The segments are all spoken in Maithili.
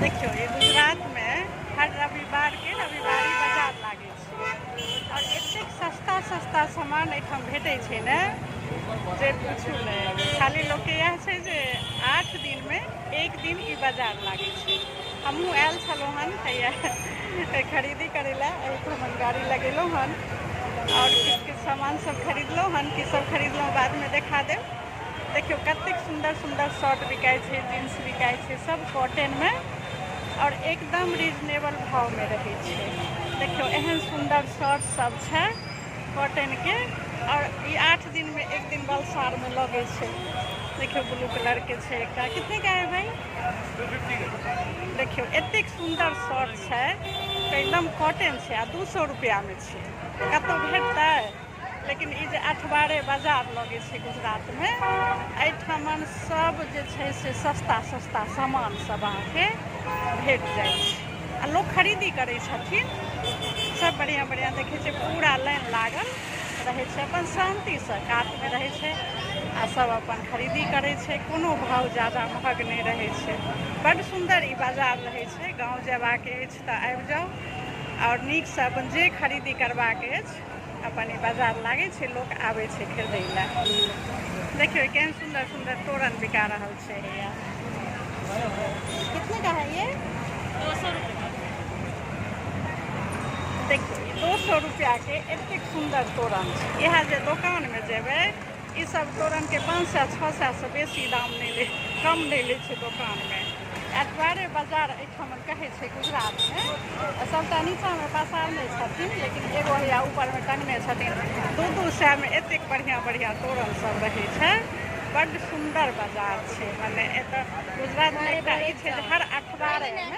देखियो ये गुजरात में हर रविवार के रविवारी बाजार लागे छै और एतेक सस्ता सस्ता सामान एठाम भेटै छै ने जे पूछू नहीं। खाली लोग के यह छै जे 8 दिन में एक दिन ई बाजार लागे छै। हमहूँ आयल छलहुँ हन हैया खरीदी करे ला एहिठाम गाड़ी लगेलहुँ हन और किछु सामान सब खरीदलहुँ हन। की सब खरीदलहुँ बाद में देखा देब। देखियो कतेक सुंदर सुंदर शर्ट बिकाय छै, जीन्स बिकाय छै, सब कॉटन में और एकदम रिजनेबल भाव में रहे छै। देखियो एहन सुंदर शर्ट सब छै कॉटन के और ये 8 दिन में एक दिन बलसार में लगे छै। देखियो ब्लू कलर के छै एकटा। कितने का है भाई? 250। देखियो एतेक सुंदर शर्ट छै तो एकदम कॉटन छै आ 200 रुपया में छै। कतौ भेटतै? लेकिन ई जे अठबारे बाजार लगे छै गुजरात में, एहिठामन सब जे छै से सस्ता सस्ता सामान सब अहाँके भेट जाइ छै आ लोग खरीदी करै छथिन। सब बढ़िया बढ़िया देखे छै, पूरा लाइन लागल रहे छै, अपन शांति से कात में रहे छै आ सब अपन खरीदी करे छै। कोनो भाव ज़्यादा महग नहीं रहे छै। बड़ सुंदर ई बाजार रहे छै। गाँव जेबाक अछि तऽ आबि जाउ और नीक से अपन जे खरीदी करबाक अछि अपन ई बाजार लागे छै, लोग आवे छै खरीदै ला। देखियो केहन सुंदर सुंदर तोरण बिका रहल छै हैया। कितने का है ये? 200 रुपये। देखियो 200 रुपया के एतेक सुंदर तोरण छै। यह जे दुकान में जेबै ई सब तोरण के 500-600 से बेसी दाम नहीं ले, कम नहीं ले छै दुकान में। अठबारे बाजार एठामन कहे छै गुजरात में। सबटा नीचा में पसारने छथिन लेकिन एगो हैया ऊपर में टंगने छथिन। 2-2 सौ में एतेक बढ़िया बढ़िया तोरण सब रहे छै। बड़ सुंदर बाजार छै। माने एतऽ गुजरात में एकटा ई छै जे हर अठबारे में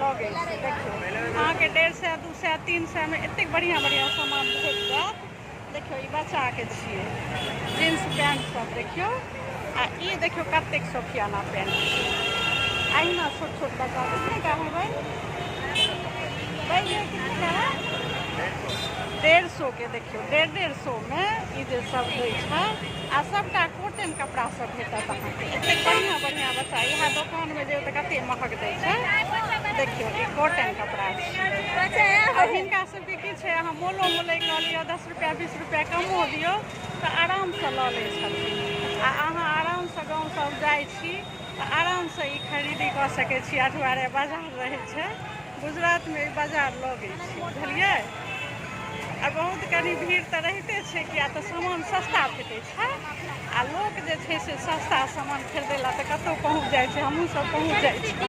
लगे छै। देखियो अहाँके 150, 200, 300 में एतेक बढ़िया बढ़िया सामान भेट जायत। देखियो ई बच्चा के छियै जीन्स पैंट सब देखियो आ ई देखियो कतेक सोफियाना पैंट छै। अहिना छोट छोट बच्चा कितने का है भाई? भाई ये कितने का है? 150 के। देखियो 150 में ई जे सब दै छै आ सबटा कॉटन कपड़ा सब भेटत अहाँके। एतेक बढ़िया बढ़िया बच्चा यहाँ दुकान में जेबै तऽ कते महग दै छै। देखियो ई कॉटन कपड़ा छै आ हिनका सबके की छै अहाँ मोलो मोलै लऽ लिअ, 10 रुपया 20 रुपया कमो दियौ तऽ आराम से लऽ लै छथिन। आ अहाँ आराम से गाँव सब जाइ छी तऽ आराम से ई खरीदी कऽ सकै छी। अठबारे बाजार रहे छै गुजरात में, ई बाजार लगे छै बुझलिए। आ बहुत कनी भीड़ तऽ रहते छै किया तऽ सामान सस्ता भेटै छै आ लोक जे छै से सस्ता सामान खरीदै ला तऽ कतौ पहुँच जाइ छै। हमहूँ सब पहुँच जाइ छी।